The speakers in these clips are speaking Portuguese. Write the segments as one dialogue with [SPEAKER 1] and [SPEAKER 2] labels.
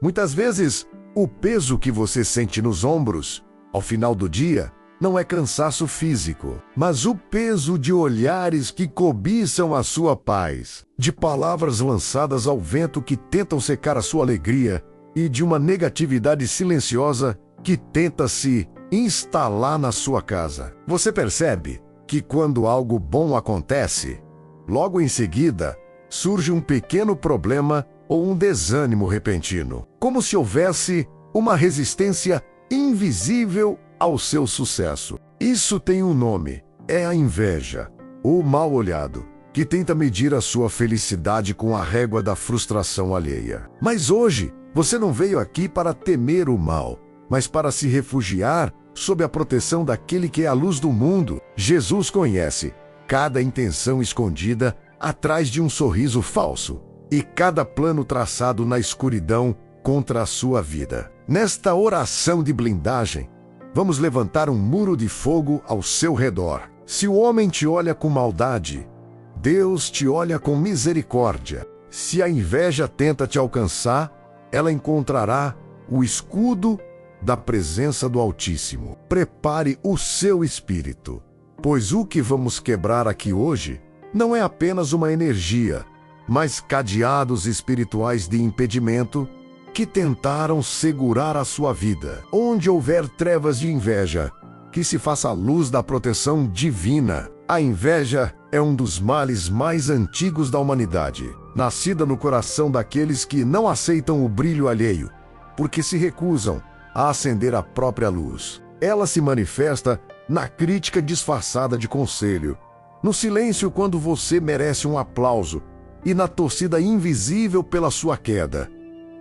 [SPEAKER 1] Muitas vezes, o peso que você sente nos ombros, ao final do dia, não é cansaço físico, mas o peso de olhares que cobiçam a sua paz, de palavras lançadas ao vento que tentam secar a sua alegria e de uma negatividade silenciosa que tenta se instalar na sua casa. Você percebe que quando algo bom acontece, logo em seguida, surge um pequeno problema ou um desânimo repentino, como se houvesse uma resistência invisível ao seu sucesso. Isso tem um nome, é a inveja, ou mal-olhado, que tenta medir a sua felicidade com a régua da frustração alheia. Mas hoje, você não veio aqui para temer o mal, mas para se refugiar sob a proteção daquele que é a luz do mundo. Jesus conhece cada intenção escondida atrás de um sorriso falso e cada plano traçado na escuridão contra a sua vida. Nesta oração de blindagem, vamos levantar um muro de fogo ao seu redor. Se o homem te olha com maldade, Deus te olha com misericórdia. Se a inveja tenta te alcançar, ela encontrará o escudo da presença do Altíssimo. Prepare o seu espírito, pois o que vamos quebrar aqui hoje não é apenas uma energia, mas cadeados espirituais de impedimento que tentaram segurar a sua vida. Onde houver trevas de inveja, que se faça a luz da proteção divina. A inveja é um dos males mais antigos da humanidade, nascida no coração daqueles que não aceitam o brilho alheio, porque se recusam a acender a própria luz. Ela se manifesta na crítica disfarçada de conselho, no silêncio quando você merece um aplauso e na torcida invisível pela sua queda.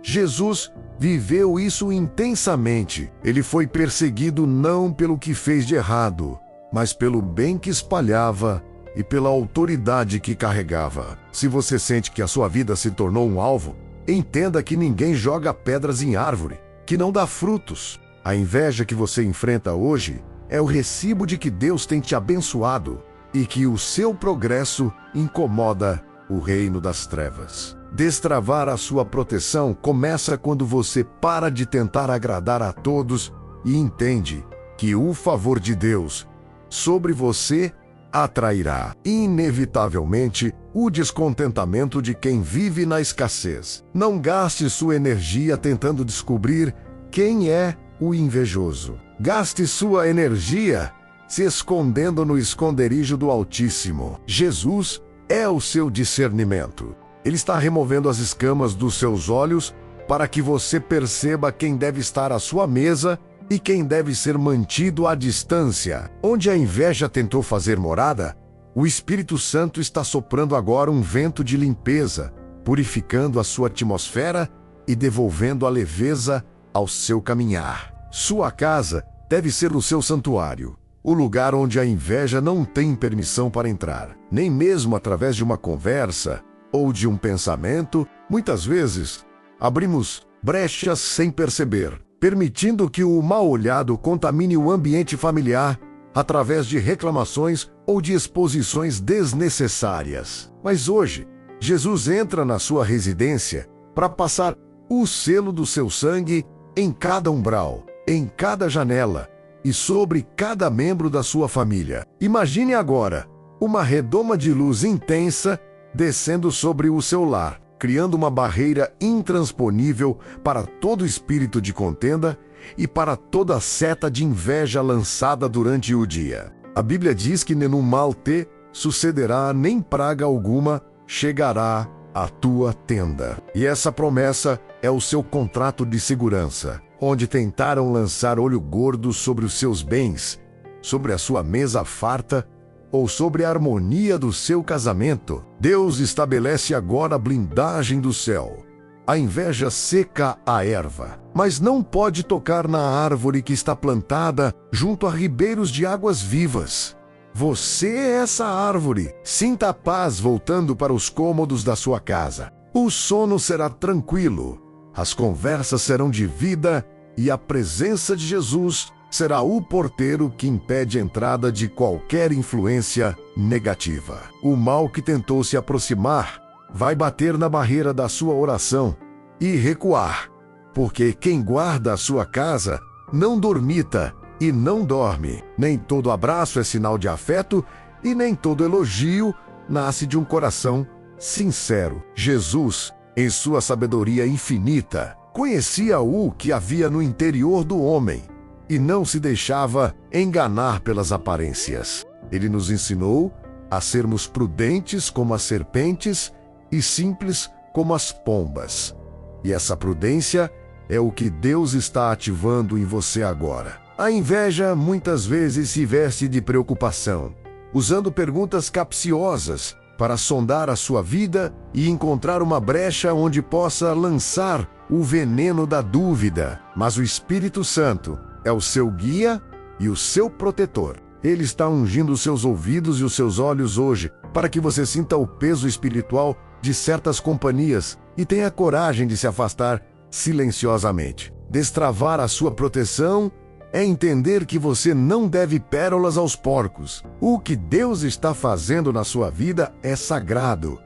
[SPEAKER 1] Jesus viveu isso intensamente. Ele foi perseguido não pelo que fez de errado, mas pelo bem que espalhava e pela autoridade que carregava. Se você sente que a sua vida se tornou um alvo, entenda que ninguém joga pedras em árvore que não dá frutos. A inveja que você enfrenta hoje é o recibo de que Deus tem te abençoado e que o seu progresso incomoda o reino das trevas. Destravar a sua proteção começa quando você para de tentar agradar a todos e entende que o favor de Deus sobre você atrairá, inevitavelmente, o descontentamento de quem vive na escassez. Não gaste sua energia tentando descobrir quem é o invejoso. Gaste sua energia se escondendo no esconderijo do Altíssimo. Jesus é o seu discernimento. Ele está removendo as escamas dos seus olhos para que você perceba quem deve estar à sua mesa e quem deve ser mantido à distância. Onde a inveja tentou fazer morada, o Espírito Santo está soprando agora um vento de limpeza, purificando a sua atmosfera e devolvendo a leveza ao seu caminhar. Sua casa deve ser o seu santuário, o lugar onde a inveja não tem permissão para entrar, nem mesmo através de uma conversa ou de um pensamento. Muitas vezes, abrimos brechas sem perceber, permitindo que o mal-olhado contamine o ambiente familiar através de reclamações ou de exposições desnecessárias. Mas hoje, Jesus entra na sua residência para passar o selo do seu sangue em cada umbral, em cada janela e sobre cada membro da sua família. Imagine agora uma redoma de luz intensa descendo sobre o seu lar, criando uma barreira intransponível para todo espírito de contenda e para toda seta de inveja lançada durante o dia. A Bíblia diz que nenhum mal te sucederá, nem praga alguma chegará à tua tenda. E essa promessa é o seu contrato de segurança, onde tentaram lançar olho gordo sobre os seus bens, sobre a sua mesa farta ou sobre a harmonia do seu casamento. Deus estabelece agora a blindagem do céu. A inveja seca a erva, mas não pode tocar na árvore que está plantada junto a ribeiros de águas vivas. Você é essa árvore. Sinta a paz voltando para os cômodos da sua casa. O sono será tranquilo, as conversas serão de vida e a presença de Jesus será o porteiro que impede a entrada de qualquer influência negativa. O mal que tentou se aproximar vai bater na barreira da sua oração e recuar, porque quem guarda a sua casa não dormita e não dorme. Nem todo abraço é sinal de afeto e nem todo elogio nasce de um coração sincero. Jesus, em sua sabedoria infinita, conhecia o que havia no interior do homem e não se deixava enganar pelas aparências. Ele nos ensinou a sermos prudentes como as serpentes e simples como as pombas. E essa prudência é o que Deus está ativando em você agora. A inveja muitas vezes se veste de preocupação, usando perguntas capciosas para sondar a sua vida e encontrar uma brecha onde possa lançar o veneno da dúvida. Mas o Espírito Santo é o seu guia e o seu protetor. Ele está ungindo os seus ouvidos e os seus olhos hoje, para que você sinta o peso espiritual de certas companhias e tenha coragem de se afastar silenciosamente. Destravar a sua proteção é entender que você não deve pérolas aos porcos. O que Deus está fazendo na sua vida é sagrado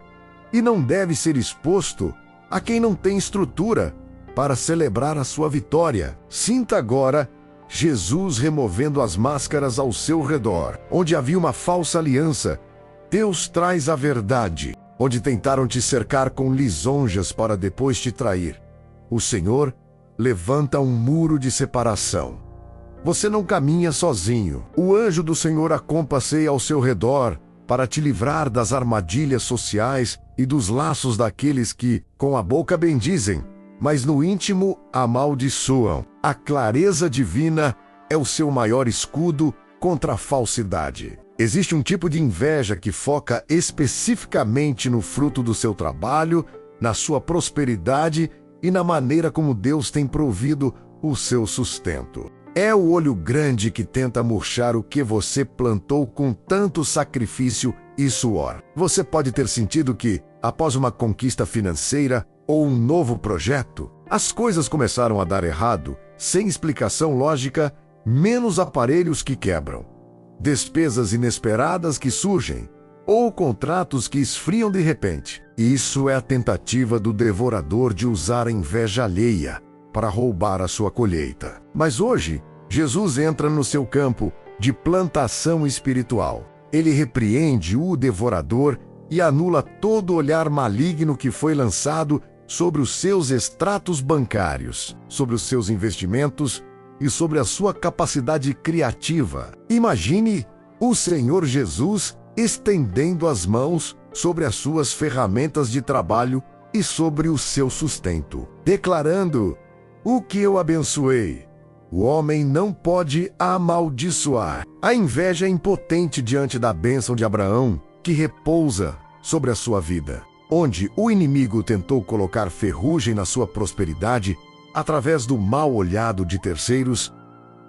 [SPEAKER 1] e não deve ser exposto a quem não tem estrutura para celebrar a sua vitória. Sinta agora Jesus removendo as máscaras ao seu redor. Onde havia uma falsa aliança, Deus traz a verdade. Onde tentaram te cercar com lisonjas para depois te trair, o Senhor levanta um muro de separação. Você não caminha sozinho. O anjo do Senhor acompanha ao seu redor para te livrar das armadilhas sociais e dos laços daqueles que, com a boca bendizem, mas no íntimo amaldiçoam. A clareza divina é o seu maior escudo contra a falsidade. Existe um tipo de inveja que foca especificamente no fruto do seu trabalho, na sua prosperidade e na maneira como Deus tem provido o seu sustento. É o olho grande que tenta murchar o que você plantou com tanto sacrifício e suor. Você pode ter sentido que, após uma conquista financeira ou um novo projeto, as coisas começaram a dar errado, sem explicação lógica, menos aparelhos que quebram, despesas inesperadas que surgem, ou contratos que esfriam de repente. Isso é a tentativa do devorador de usar a inveja alheia para roubar a sua colheita. Mas hoje, Jesus entra no seu campo de plantação espiritual. Ele repreende o devorador e anula todo olhar maligno que foi lançado sobre os seus extratos bancários, sobre os seus investimentos e sobre a sua capacidade criativa. Imagine o Senhor Jesus estendendo as mãos sobre as suas ferramentas de trabalho e sobre o seu sustento, declarando: o que eu abençoei, o homem não pode amaldiçoar. A inveja é impotente diante da bênção de Abraão, que repousa sobre a sua vida. Onde o inimigo tentou colocar ferrugem na sua prosperidade, através do mal olhado de terceiros,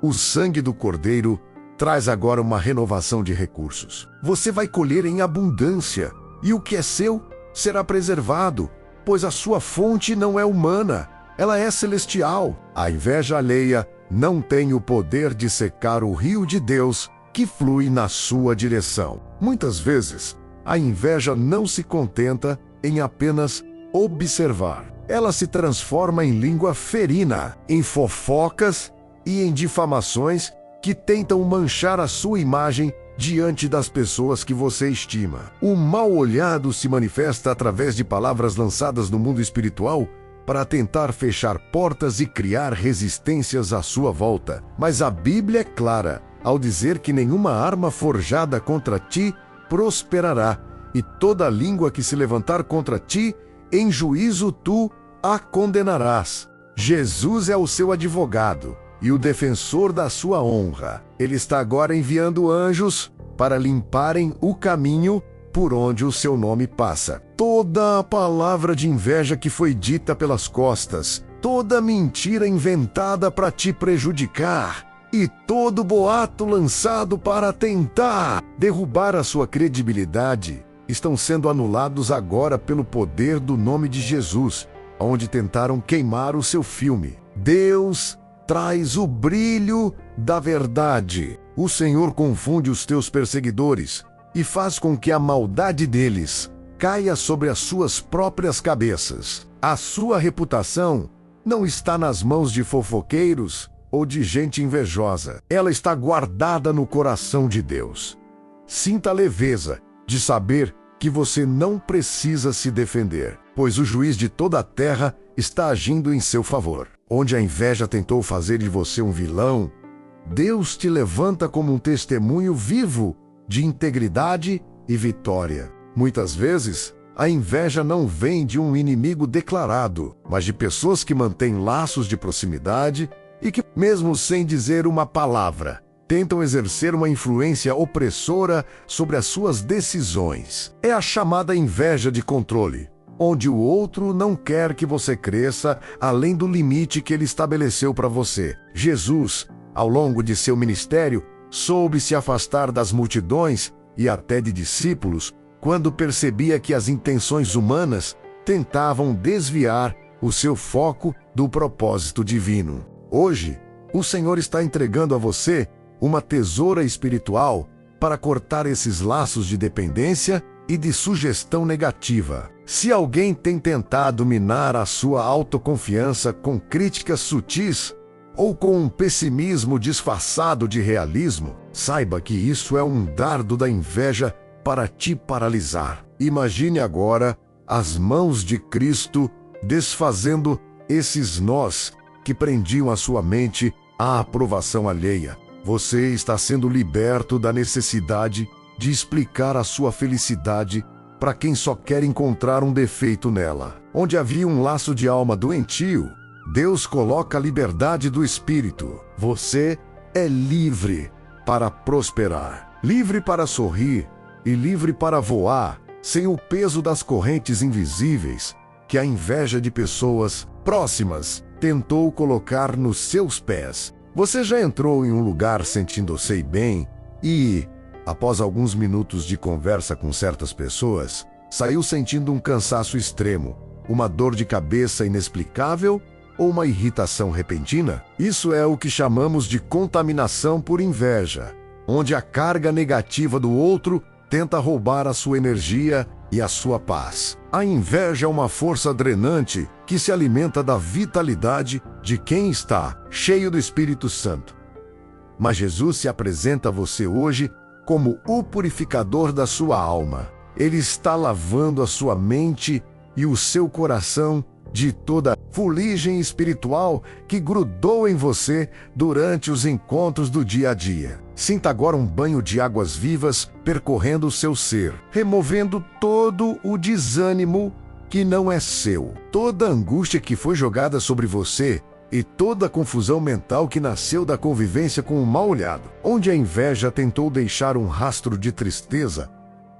[SPEAKER 1] o sangue do Cordeiro traz agora uma renovação de recursos. Você vai colher em abundância, e o que é seu será preservado, pois a sua fonte não é humana, ela é celestial. A inveja alheia não tem o poder de secar o rio de Deus que flui na sua direção. Muitas vezes, a inveja não se contenta em apenas observar. Ela se transforma em língua ferina, em fofocas e em difamações que tentam manchar a sua imagem diante das pessoas que você estima. O mal olhado se manifesta através de palavras lançadas no mundo espiritual para tentar fechar portas e criar resistências à sua volta. Mas a Bíblia é clara ao dizer que nenhuma arma forjada contra ti prosperará, e toda língua que se levantar contra ti, em juízo tu a condenarás. Jesus é o seu advogado e o defensor da sua honra. Ele está agora enviando anjos para limparem o caminho por onde o seu nome passa. Toda a palavra de inveja que foi dita pelas costas, toda mentira inventada para te prejudicar e todo boato lançado para tentar derrubar a sua credibilidade estão sendo anulados agora pelo poder do nome de Jesus, onde tentaram queimar o seu filme. Deus traz o brilho da verdade. O Senhor confunde os teus perseguidores e faz com que a maldade deles caia sobre as suas próprias cabeças. A sua reputação não está nas mãos de fofoqueiros ou de gente invejosa. Ela está guardada no coração de Deus. Sinta a leveza de saber que você não precisa se defender, pois o juiz de toda a terra está agindo em seu favor. Onde a inveja tentou fazer de você um vilão, Deus te levanta como um testemunho vivo de integridade e vitória. Muitas vezes, a inveja não vem de um inimigo declarado, mas de pessoas que mantêm laços de proximidade e que, mesmo sem dizer uma palavra, tentam exercer uma influência opressora sobre as suas decisões. É a chamada inveja de controle, onde o outro não quer que você cresça além do limite que ele estabeleceu para você. Jesus, ao longo de seu ministério, soube se afastar das multidões e até de discípulos quando percebia que as intenções humanas tentavam desviar o seu foco do propósito divino. Hoje, o Senhor está entregando a você uma tesoura espiritual para cortar esses laços de dependência e de sugestão negativa. Se alguém tem tentado minar a sua autoconfiança com críticas sutis ou com um pessimismo disfarçado de realismo, saiba que isso é um dardo da inveja para te paralisar. Imagine agora as mãos de Cristo desfazendo esses nós que prendiam a sua mente à aprovação alheia. Você está sendo liberto da necessidade de explicar a sua felicidade para quem só quer encontrar um defeito nela. Onde havia um laço de alma doentio, Deus coloca a liberdade do espírito. Você é livre para prosperar, livre para sorrir e livre para voar, sem o peso das correntes invisíveis que a inveja de pessoas próximas tentou colocar nos seus pés. Você já entrou em um lugar sentindo-se bem e, após alguns minutos de conversa com certas pessoas, saiu sentindo um cansaço extremo, uma dor de cabeça inexplicável ou uma irritação repentina? Isso é o que chamamos de contaminação por inveja, onde a carga negativa do outro tenta roubar a sua energia e a sua paz. A inveja é uma força drenante que se alimenta da vitalidade de quem está cheio do Espírito Santo. Mas Jesus se apresenta a você hoje como o purificador da sua alma. Ele está lavando a sua mente e o seu coração de toda a fuligem espiritual que grudou em você durante os encontros do dia a dia. Sinta agora um banho de águas vivas percorrendo o seu ser, removendo todo o desânimo que não é seu, toda a angústia que foi jogada sobre você e toda a confusão mental que nasceu da convivência com o mal-olhado. Onde a inveja tentou deixar um rastro de tristeza,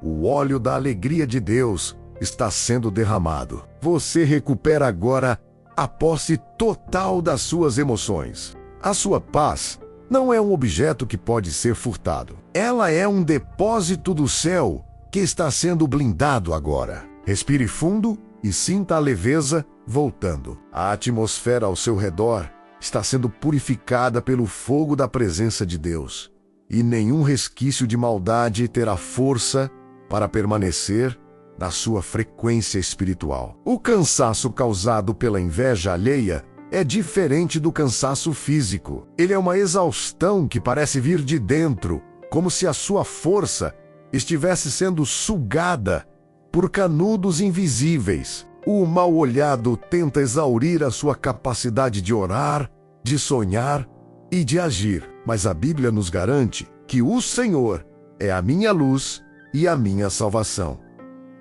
[SPEAKER 1] o óleo da alegria de Deus está sendo derramado. Você recupera agora a posse total das suas emoções. A sua paz não é um objeto que pode ser furtado. Ela é um depósito do céu que está sendo blindado agora. Respire fundo e sinta a leveza voltando. A atmosfera ao seu redor está sendo purificada pelo fogo da presença de Deus. E nenhum resquício de maldade terá força para permanecer na sua frequência espiritual. O cansaço causado pela inveja alheia é diferente do cansaço físico. Ele é uma exaustão que parece vir de dentro, como se a sua força estivesse sendo sugada por canudos invisíveis. O mal-olhado tenta exaurir a sua capacidade de orar, de sonhar e de agir. Mas a Bíblia nos garante que o Senhor é a minha luz e a minha salvação.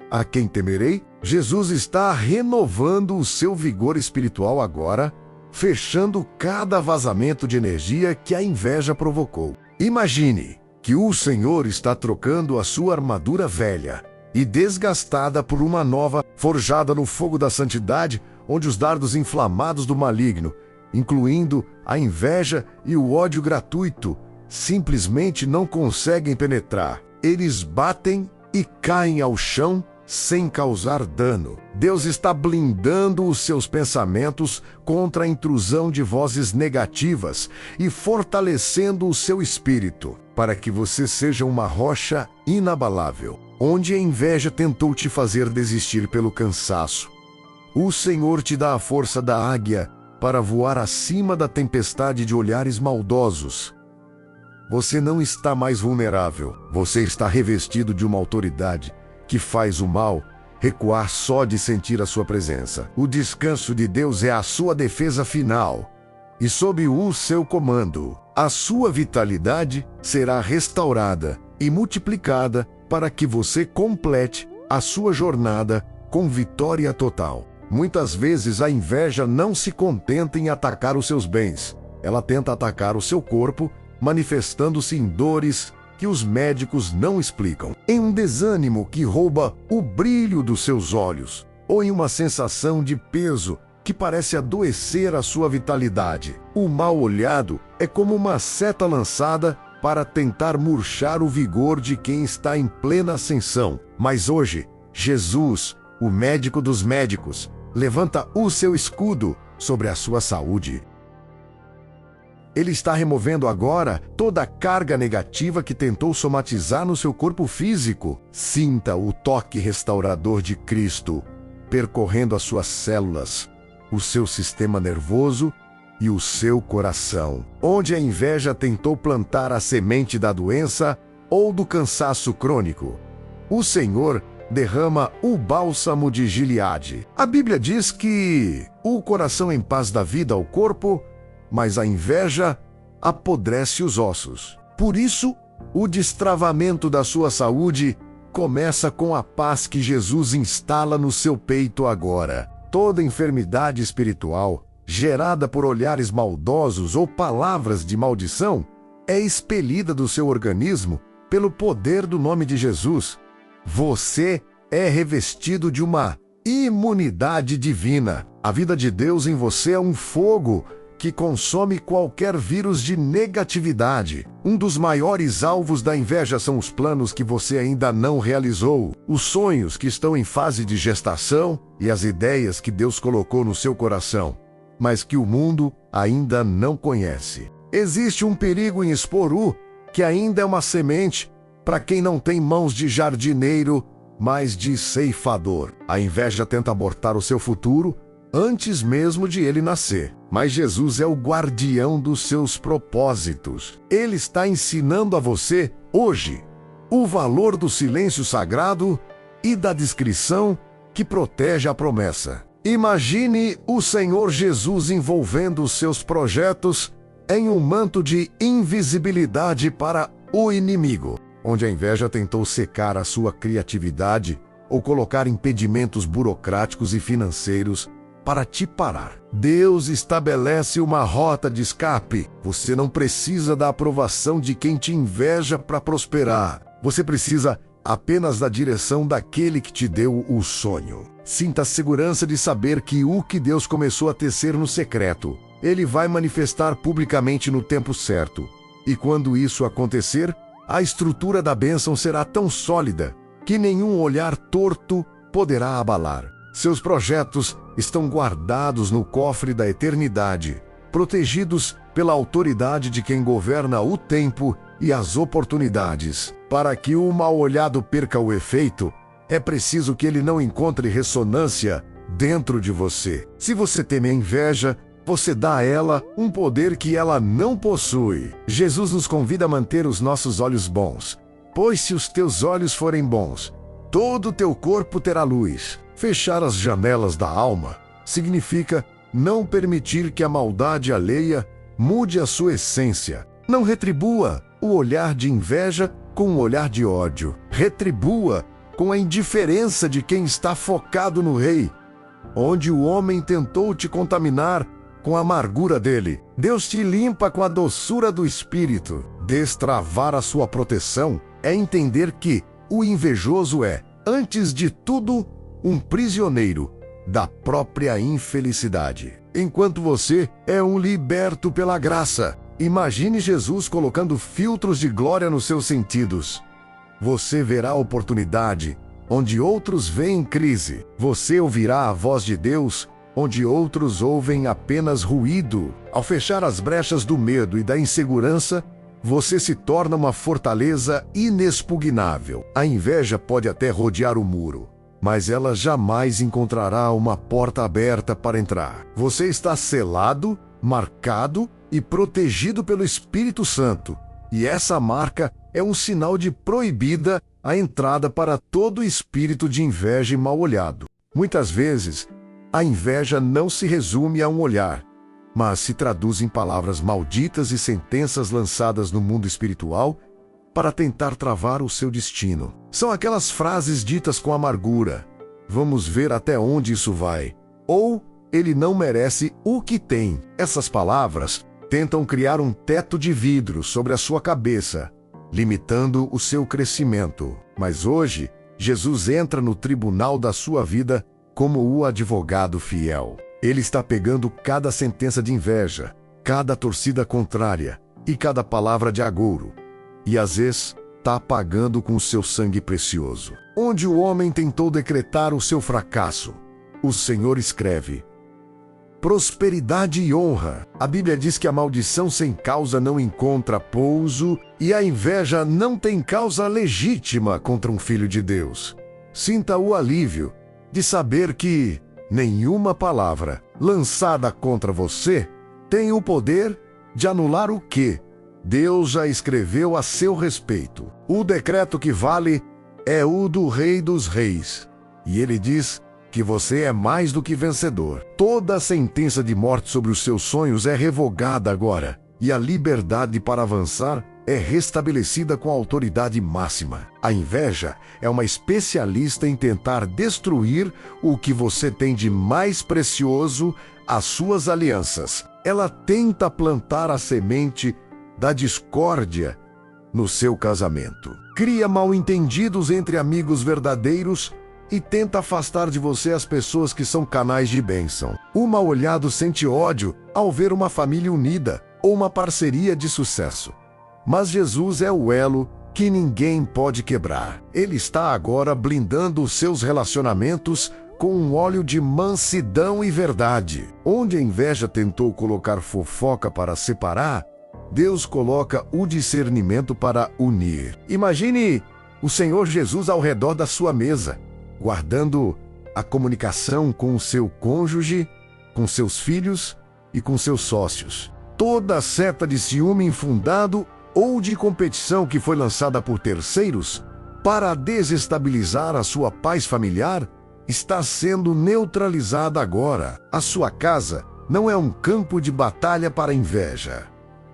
[SPEAKER 1] A quem temerei? Jesus está renovando o seu vigor espiritual agora, fechando cada vazamento de energia que a inveja provocou. Imagine que o Senhor está trocando a sua armadura velha e desgastada por uma nova, forjada no fogo da santidade, onde os dardos inflamados do maligno, incluindo a inveja e o ódio gratuito, simplesmente não conseguem penetrar. Eles batem e caem ao chão sem causar dano. Deus está blindando os seus pensamentos contra a intrusão de vozes negativas e fortalecendo o seu espírito, para que você seja uma rocha inabalável. Onde a inveja tentou te fazer desistir pelo cansaço, o Senhor te dá a força da águia para voar acima da tempestade de olhares maldosos. Você não está mais vulnerável. Você está revestido de uma autoridade que faz o mal recuar só de sentir a sua presença. O descanso de Deus é a sua defesa final. E sob o seu comando, a sua vitalidade será restaurada e multiplicada para que você complete a sua jornada com vitória total. Muitas vezes a inveja não se contenta em atacar os seus bens. Ela tenta atacar o seu corpo, manifestando-se em dores que os médicos não explicam, em um desânimo que rouba o brilho dos seus olhos, ou em uma sensação de peso que parece adoecer a sua vitalidade. O mal olhado é como uma seta lançada para tentar murchar o vigor de quem está em plena ascensão. Mas hoje, Jesus, o médico dos médicos, levanta o seu escudo sobre a sua saúde. Ele está removendo agora toda a carga negativa que tentou somatizar no seu corpo físico. Sinta o toque restaurador de Cristo percorrendo as suas células, o seu sistema nervoso e o seu coração. Onde a inveja tentou plantar a semente da doença ou do cansaço crônico, o Senhor derrama o bálsamo de Gileade. A Bíblia diz que o coração em paz dá vida ao corpo, mas a inveja apodrece os ossos. Por isso, o destravamento da sua saúde começa com a paz que Jesus instala no seu peito agora. Toda enfermidade espiritual, gerada por olhares maldosos ou palavras de maldição, é expelida do seu organismo pelo poder do nome de Jesus. Você é revestido de uma imunidade divina. A vida de Deus em você é um fogo que consome qualquer vírus de negatividade. Um dos maiores alvos da inveja são os planos que você ainda não realizou, os sonhos que estão em fase de gestação e as ideias que Deus colocou no seu coração, mas que o mundo ainda não conhece. Existe um perigo em expor o que ainda é uma semente para quem não tem mãos de jardineiro, mas de ceifador. A inveja tenta abortar o seu futuro antes mesmo de ele nascer. Mas Jesus é o guardião dos seus propósitos. Ele está ensinando a você, hoje, o valor do silêncio sagrado e da discrição que protege a promessa. Imagine o Senhor Jesus envolvendo os seus projetos em um manto de invisibilidade para o inimigo, onde a inveja tentou secar a sua criatividade ou colocar impedimentos burocráticos e financeiros para te parar. Deus estabelece uma rota de escape. Você não precisa da aprovação de quem te inveja para prosperar. Você precisa apenas da direção daquele que te deu o sonho. Sinta a segurança de saber que o que Deus começou a tecer no secreto, Ele vai manifestar publicamente no tempo certo. E quando isso acontecer, a estrutura da bênção será tão sólida que nenhum olhar torto poderá abalar. Seus projetos estão guardados no cofre da eternidade, protegidos pela autoridade de quem governa o tempo e as oportunidades. Para que o mal-olhado perca o efeito, é preciso que ele não encontre ressonância dentro de você. Se você teme a inveja, você dá a ela um poder que ela não possui. Jesus nos convida a manter os nossos olhos bons, pois se os teus olhos forem bons, todo o teu corpo terá luz. Fechar as janelas da alma significa não permitir que a maldade alheia mude a sua essência. Não retribua o olhar de inveja com o olhar de ódio. Retribua com a indiferença de quem está focado no rei, onde o homem tentou te contaminar com a amargura dele. Deus te limpa com a doçura do espírito. Destravar a sua proteção é entender que o invejoso é, antes de tudo, um prisioneiro da própria infelicidade, enquanto você é um liberto pela graça. Imagine Jesus colocando filtros de glória nos seus sentidos. Você verá a oportunidade onde outros veem crise. Você ouvirá a voz de Deus onde outros ouvem apenas ruído. Ao fechar as brechas do medo e da insegurança, você se torna uma fortaleza inexpugnável. A inveja pode até rodear o muro, mas ela jamais encontrará uma porta aberta para entrar. Você está selado, marcado e protegido pelo Espírito Santo, e essa marca é um sinal de proibida a entrada para todo espírito de inveja e mal-olhado. Muitas vezes, a inveja não se resume a um olhar, mas se traduz em palavras malditas e sentenças lançadas no mundo espiritual para tentar travar o seu destino. São aquelas frases ditas com amargura: vamos ver até onde isso vai, ou ele não merece o que tem. Essas palavras tentam criar um teto de vidro sobre a sua cabeça, limitando o seu crescimento. Mas hoje, Jesus entra no tribunal da sua vida como o advogado fiel. Ele está pegando cada sentença de inveja, cada torcida contrária e cada palavra de agouro, e às vezes está apagando com o seu sangue precioso. Onde o homem tentou decretar o seu fracasso, o Senhor escreve: prosperidade e honra. A Bíblia diz que a maldição sem causa não encontra pouso e a inveja não tem causa legítima contra um filho de Deus. Sinta o alívio de saber que nenhuma palavra lançada contra você tem o poder de anular o que Deus já escreveu a seu respeito. O decreto que vale é o do Rei dos Reis, e ele diz que você é mais do que vencedor. Toda a sentença de morte sobre os seus sonhos é revogada agora, e a liberdade para avançar é restabelecida com a autoridade máxima. A inveja é uma especialista em tentar destruir o que você tem de mais precioso, as suas alianças. Ela tenta plantar a semente da discórdia no seu casamento. Cria mal-entendidos entre amigos verdadeiros e tenta afastar de você as pessoas que são canais de bênção. O mal-olhado sente ódio ao ver uma família unida ou uma parceria de sucesso. Mas Jesus é o elo que ninguém pode quebrar. Ele está agora blindando os seus relacionamentos com um óleo de mansidão e verdade. Onde a inveja tentou colocar fofoca para separar, Deus coloca o discernimento para unir. Imagine o Senhor Jesus ao redor da sua mesa, guardando a comunicação com o seu cônjuge, com seus filhos e com seus sócios. Toda seta de ciúme infundado ou de competição que foi lançada por terceiros para desestabilizar a sua paz familiar está sendo neutralizada agora. A sua casa não é um campo de batalha para inveja.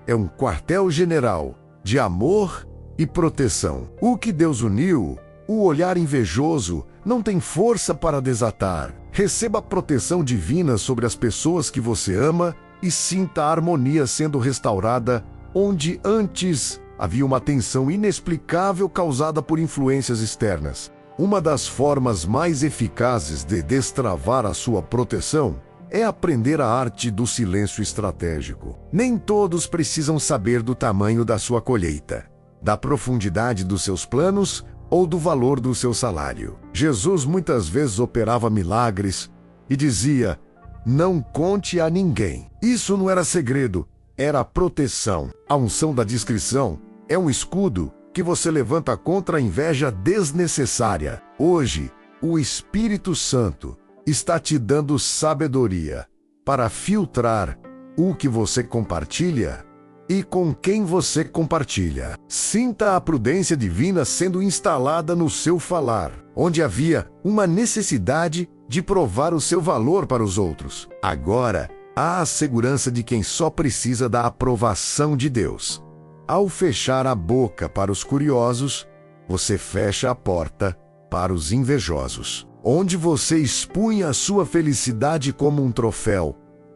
[SPEAKER 1] É um quartel-general de amor e proteção. O que Deus uniu, o olhar invejoso não tem força para desatar. Receba a proteção divina sobre as pessoas que você ama e sinta a harmonia sendo restaurada onde antes havia uma tensão inexplicável causada por influências externas. Uma das formas mais eficazes de destravar a sua proteção é aprender a arte do silêncio estratégico. Nem todos precisam saber do tamanho da sua colheita, da profundidade dos seus planos ou do valor do seu salário. Jesus muitas vezes operava milagres e dizia: não conte a ninguém. Isso não era segredo, era proteção. A unção da discrição é um escudo que você levanta contra a inveja desnecessária. Hoje, o Espírito Santo está te dando sabedoria para filtrar o que você compartilha e com quem você compartilha. Sinta a prudência divina sendo instalada no seu falar, onde havia uma necessidade de provar o seu valor para os outros. Agora, há a segurança de quem só precisa da aprovação de Deus. Ao fechar a boca para os curiosos, você fecha a porta para os invejosos. Onde você expunha a sua felicidade como um troféu,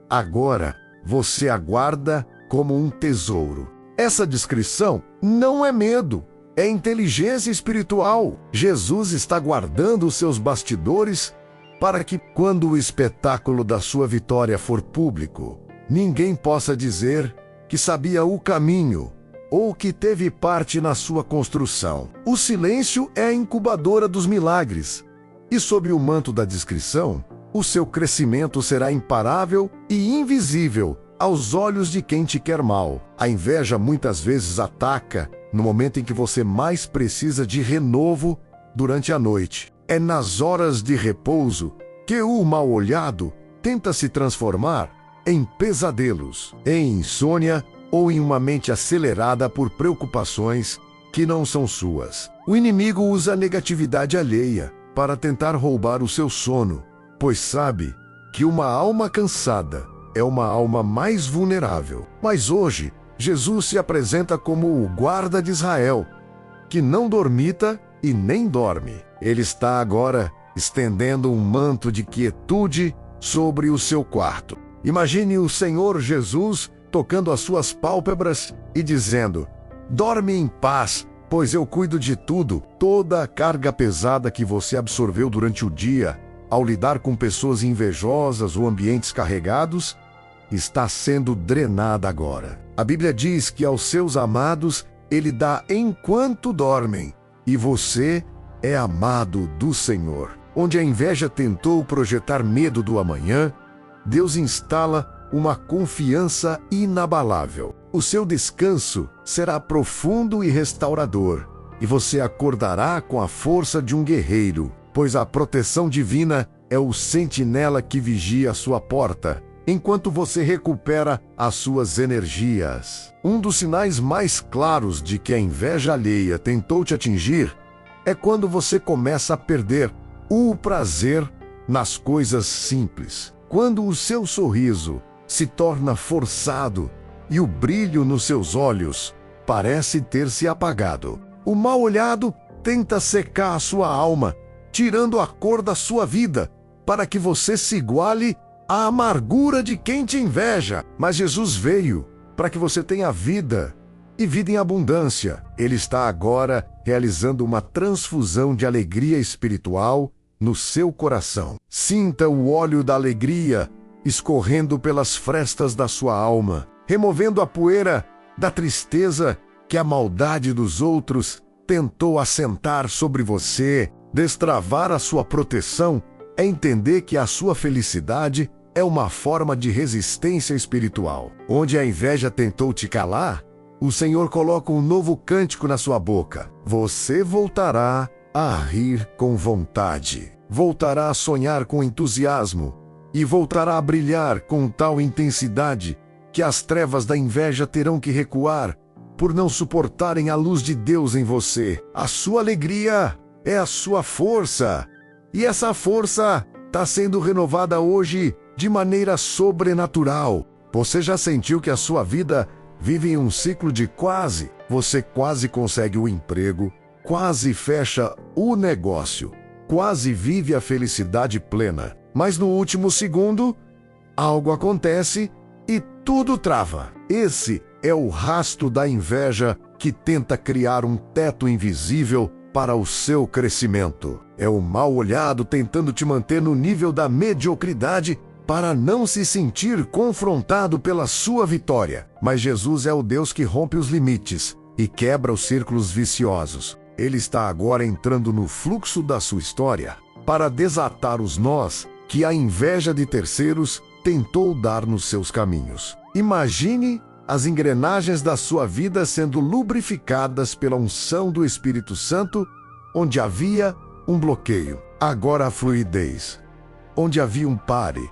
[SPEAKER 1] agora você aguarda como um tesouro. Essa descrição não é medo, é inteligência espiritual. Jesus está guardando os seus bastidores para que, quando o espetáculo da sua vitória for público, ninguém possa dizer que sabia o caminho ou que teve parte na sua construção. O silêncio é a incubadora dos milagres. E sob o manto da discrição, o seu crescimento será imparável e invisível aos olhos de quem te quer mal. A inveja muitas vezes ataca no momento em que você mais precisa de renovo durante a noite. É nas horas de repouso que o mal-olhado tenta se transformar em pesadelos, em insônia ou em uma mente acelerada por preocupações que não são suas. O inimigo usa a negatividade alheia para tentar roubar o seu sono, pois sabe que uma alma cansada é uma alma mais vulnerável. Mas hoje, Jesus se apresenta como o guarda de Israel, que não dormita e nem dorme. Ele está agora estendendo um manto de quietude sobre o seu quarto. Imagine o Senhor Jesus tocando as suas pálpebras e dizendo: dorme em paz, pois eu cuido de tudo. Toda a carga pesada que você absorveu durante o dia, ao lidar com pessoas invejosas ou ambientes carregados, está sendo drenada agora. A Bíblia diz que aos seus amados Ele dá enquanto dormem, e você é amado do Senhor. Onde a inveja tentou projetar medo do amanhã, Deus instala uma confiança inabalável. O seu descanso será profundo e restaurador, e você acordará com a força de um guerreiro, pois a proteção divina é o sentinela que vigia a sua porta, enquanto você recupera as suas energias. Um dos sinais mais claros de que a inveja alheia tentou te atingir é quando você começa a perder o prazer nas coisas simples. Quando o seu sorriso se torna forçado e o brilho nos seus olhos parece ter se apagado. O mal-olhado tenta secar a sua alma, tirando a cor da sua vida, para que você se iguale à amargura de quem te inveja. Mas Jesus veio para que você tenha vida, e vida em abundância. Ele está agora realizando uma transfusão de alegria espiritual no seu coração. Sinta o óleo da alegria escorrendo pelas frestas da sua alma, removendo a poeira da tristeza que a maldade dos outros tentou assentar sobre você. Destravar a sua proteção é entender que a sua felicidade é uma forma de resistência espiritual. Onde a inveja tentou te calar, o Senhor coloca um novo cântico na sua boca. Você voltará a rir com vontade, voltará a sonhar com entusiasmo e voltará a brilhar com tal intensidade que as trevas da inveja terão que recuar por não suportarem a luz de Deus em você. A sua alegria é a sua força, e essa força está sendo renovada hoje de maneira sobrenatural. Você já sentiu que a sua vida vive em um ciclo de quase? Você quase consegue o emprego, quase fecha o negócio, quase vive a felicidade plena. Mas no último segundo, algo acontece e tudo trava. Esse é o rastro da inveja que tenta criar um teto invisível para o seu crescimento. É o mal-olhado tentando te manter no nível da mediocridade para não se sentir confrontado pela sua vitória. Mas Jesus é o Deus que rompe os limites e quebra os círculos viciosos. Ele está agora entrando no fluxo da sua história para desatar os nós que a inveja de terceiros tentou dar nos seus caminhos. Imagine as engrenagens da sua vida sendo lubrificadas pela unção do Espírito Santo, onde havia um bloqueio, agora há fluidez. Onde havia um pare,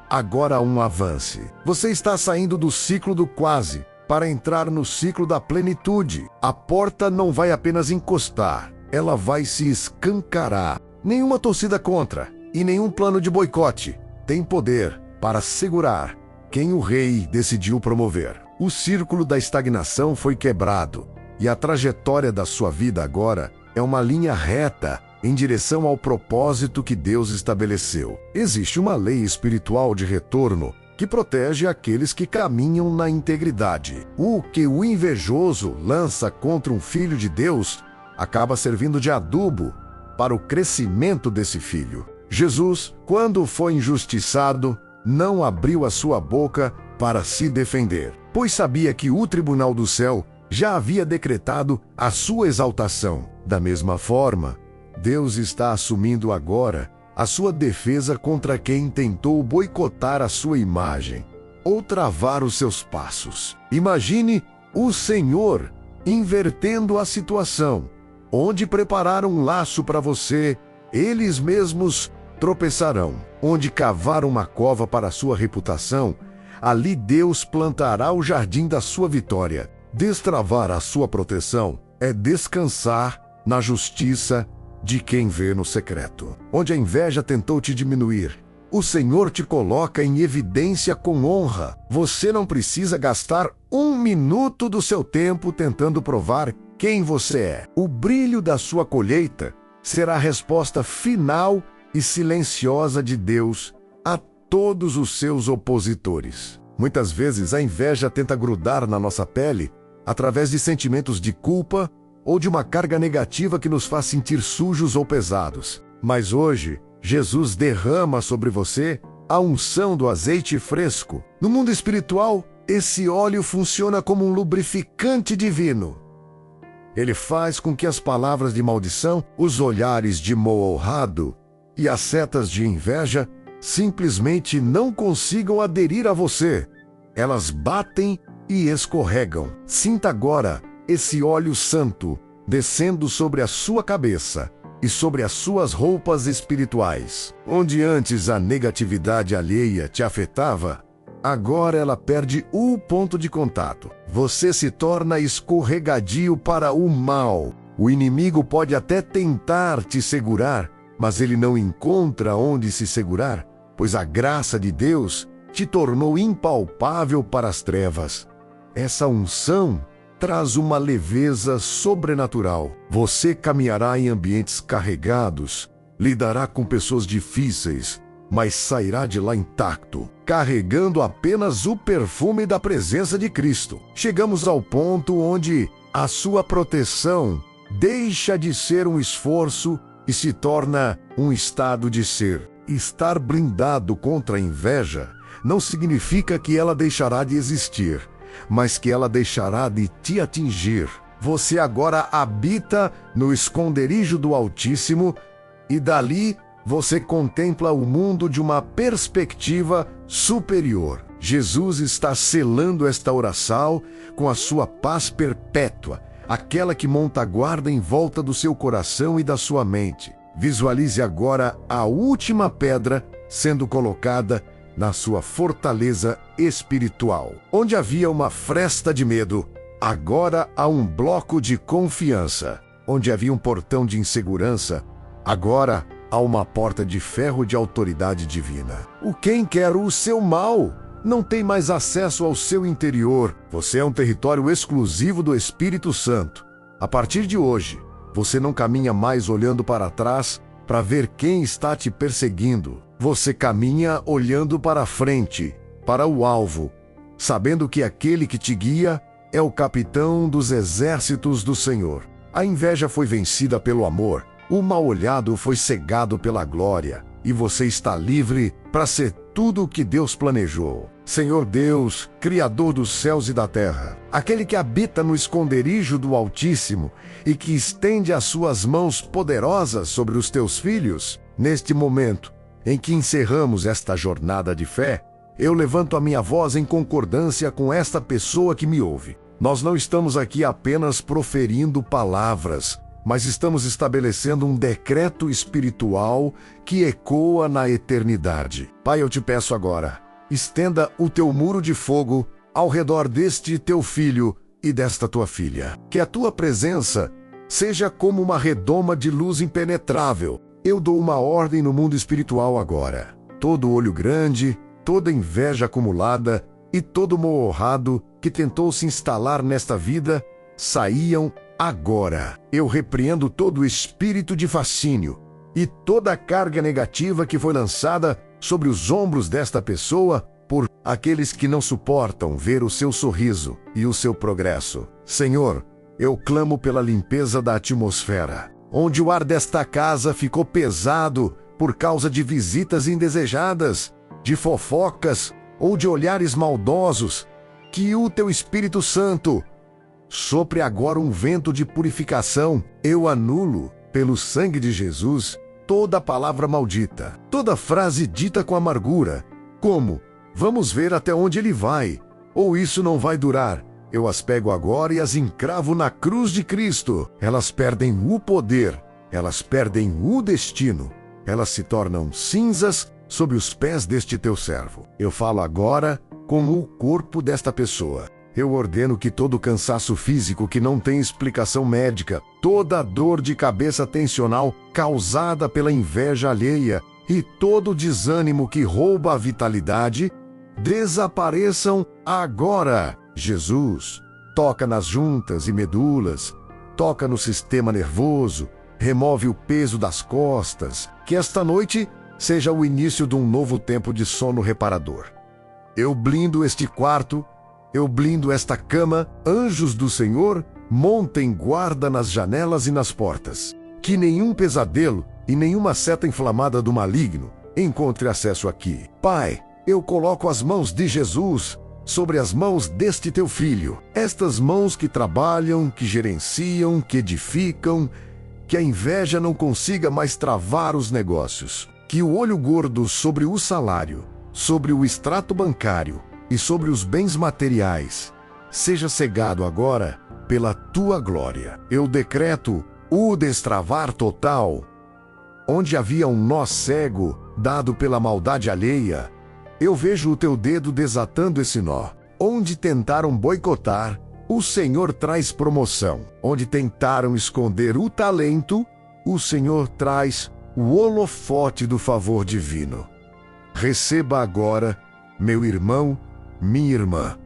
[SPEAKER 1] agora há um avance. Você está saindo do ciclo do quase para entrar no ciclo da plenitude. A porta não vai apenas encostar, ela vai se escancarar. Nenhuma torcida contra e nenhum plano de boicote tem poder para segurar quem o rei decidiu promover. O círculo da estagnação foi quebrado e a trajetória da sua vida agora é uma linha reta em direção ao propósito que Deus estabeleceu. Existe uma lei espiritual de retorno que protege aqueles que caminham na integridade. O que o invejoso lança contra um filho de Deus acaba servindo de adubo para o crescimento desse filho. Jesus, quando foi injustiçado, não abriu a sua boca para se defender, pois sabia que o tribunal do céu já havia decretado a sua exaltação. Da mesma forma, Deus está assumindo agora a sua defesa contra quem tentou boicotar a sua imagem ou travar os seus passos. Imagine o Senhor invertendo a situação, onde prepararam um laço para você eles mesmos tropeçarão. Onde cavar uma cova para a sua reputação, ali Deus plantará o jardim da sua vitória. Destravar a sua proteção é descansar na justiça de quem vê no secreto. Onde a inveja tentou te diminuir, o Senhor te coloca em evidência com honra. Você não precisa gastar 1 minuto do seu tempo tentando provar quem você é. O brilho da sua colheita será a resposta final e silenciosa de Deus a todos os seus opositores. Muitas vezes a inveja tenta grudar na nossa pele através de sentimentos de culpa ou de uma carga negativa que nos faz sentir sujos ou pesados. Mas hoje, Jesus derrama sobre você a unção do azeite fresco. No mundo espiritual, esse óleo funciona como um lubrificante divino. Ele faz com que as palavras de maldição, os olhares de mal honrado e as setas de inveja simplesmente não consigam aderir a você. Elas batem e escorregam. Sinta agora esse óleo santo descendo sobre a sua cabeça e sobre as suas roupas espirituais. Onde antes a negatividade alheia te afetava, agora ela perde o ponto de contato. Você se torna escorregadio para o mal. O inimigo pode até tentar te segurar, mas ele não encontra onde se segurar, pois a graça de Deus te tornou impalpável para as trevas. Essa unção traz uma leveza sobrenatural. Você caminhará em ambientes carregados, lidará com pessoas difíceis, mas sairá de lá intacto, carregando apenas o perfume da presença de Cristo. Chegamos ao ponto onde a sua proteção deixa de ser um esforço e se torna um estado de ser. Estar blindado contra a inveja não significa que ela deixará de existir, mas que ela deixará de te atingir. Você agora habita no esconderijo do Altíssimo e dali você contempla o mundo de uma perspectiva superior. Jesus está selando esta oração com a sua paz perpétua, aquela que monta guarda em volta do seu coração e da sua mente. Visualize agora a última pedra sendo colocada na sua fortaleza espiritual. Onde havia uma fresta de medo, agora há um bloco de confiança. Onde havia um portão de insegurança, agora há uma porta de ferro de autoridade divina. O quem quer o seu mal não tem mais acesso ao seu interior. Você é um território exclusivo do Espírito Santo. A partir de hoje, você não caminha mais olhando para trás para ver quem está te perseguindo. Você caminha olhando para frente, para o alvo, sabendo que aquele que te guia é o capitão dos exércitos do Senhor. A inveja foi vencida pelo amor, o mal-olhado foi cegado pela glória, e você está livre para ser tudo o que Deus planejou. Senhor Deus, Criador dos céus e da terra, aquele que habita no esconderijo do Altíssimo e que estende as suas mãos poderosas sobre os teus filhos, neste momento em que encerramos esta jornada de fé, eu levanto a minha voz em concordância com esta pessoa que me ouve. Nós não estamos aqui apenas proferindo palavras, mas estamos estabelecendo um decreto espiritual que ecoa na eternidade. Pai, eu te peço agora, estenda o teu muro de fogo ao redor deste teu filho e desta tua filha. Que a tua presença seja como uma redoma de luz impenetrável. Eu dou uma ordem no mundo espiritual agora. Todo olho grande, toda inveja acumulada e todo mal-honrado que tentou se instalar nesta vida, saíam agora. Eu repreendo todo o espírito de fascínio e toda a carga negativa que foi lançada sobre os ombros desta pessoa por aqueles que não suportam ver o seu sorriso e o seu progresso. Senhor, eu clamo pela limpeza da atmosfera, onde o ar desta casa ficou pesado por causa de visitas indesejadas, de fofocas ou de olhares maldosos. Que o teu Espírito Santo sopre agora um vento de purificação. Eu anulo, pelo sangue de Jesus, toda palavra maldita, toda frase dita com amargura, como, vamos ver até onde ele vai, ou isso não vai durar. Eu as pego agora e as encravo na cruz de Cristo. Elas perdem o poder elas perdem o destino. Elas se tornam cinzas sob os pés deste teu servo. Eu falo agora com o corpo desta pessoa. Eu ordeno que todo cansaço físico que não tem explicação médica, toda dor de cabeça tensional causada pela inveja alheia e todo desânimo que rouba a vitalidade, desapareçam agora. Jesus, toca nas juntas e medulas, toca no sistema nervoso, remove o peso das costas, que esta noite seja o início de um novo tempo de sono reparador. Eu blindo este quarto, eu blindo esta cama, anjos do Senhor, montem guarda nas janelas e nas portas. Que nenhum pesadelo e nenhuma seta inflamada do maligno encontre acesso aqui. Pai, eu coloco as mãos de Jesus sobre as mãos deste teu filho. Estas mãos que trabalham, que gerenciam, que edificam, que a inveja não consiga mais travar os negócios. Que o olho gordo sobre o salário, sobre o extrato bancário e sobre os bens materiais seja cegado agora pela tua glória. Eu decreto o destravar total. Onde havia um nó cego dado pela maldade alheia, eu vejo o teu dedo desatando esse nó. Onde tentaram boicotar, o Senhor traz promoção. Onde tentaram esconder o talento, o Senhor traz o holofote do favor divino. Receba agora, meu irmão, minha irmã,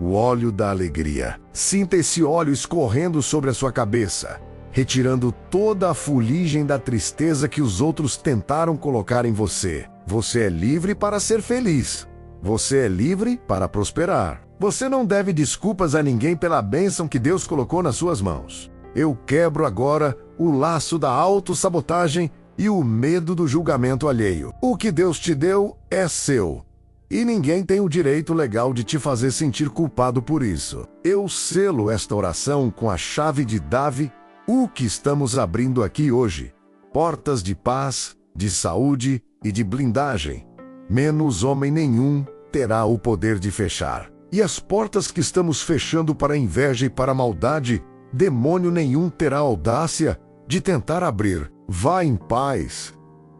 [SPEAKER 1] o óleo da alegria. Sinta esse óleo escorrendo sobre a sua cabeça, retirando toda a fuligem da tristeza que os outros tentaram colocar em você. Você é livre para ser feliz. Você é livre para prosperar. Você não deve desculpas a ninguém pela bênção que Deus colocou nas suas mãos. Eu quebro agora o laço da autossabotagem e o medo do julgamento alheio. O que Deus te deu é seu. E ninguém tem o direito legal de te fazer sentir culpado por isso. Eu selo esta oração com a chave de Davi, o que estamos abrindo aqui hoje. Portas de paz, de saúde e de blindagem. Menos homem nenhum terá o poder de fechar. E as portas que estamos fechando para a inveja e para a maldade, demônio nenhum terá audácia de tentar abrir. Vá em paz.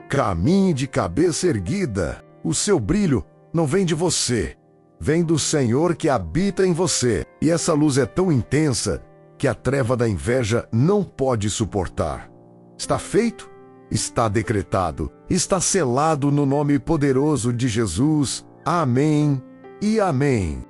[SPEAKER 1] Caminhe de cabeça erguida. O seu brilho não vem de você. Vem do Senhor que habita em você. E essa luz é tão intensa que a treva da inveja não pode suportar. Está feito? Está decretado. Está selado no nome poderoso de Jesus. Amém e amém.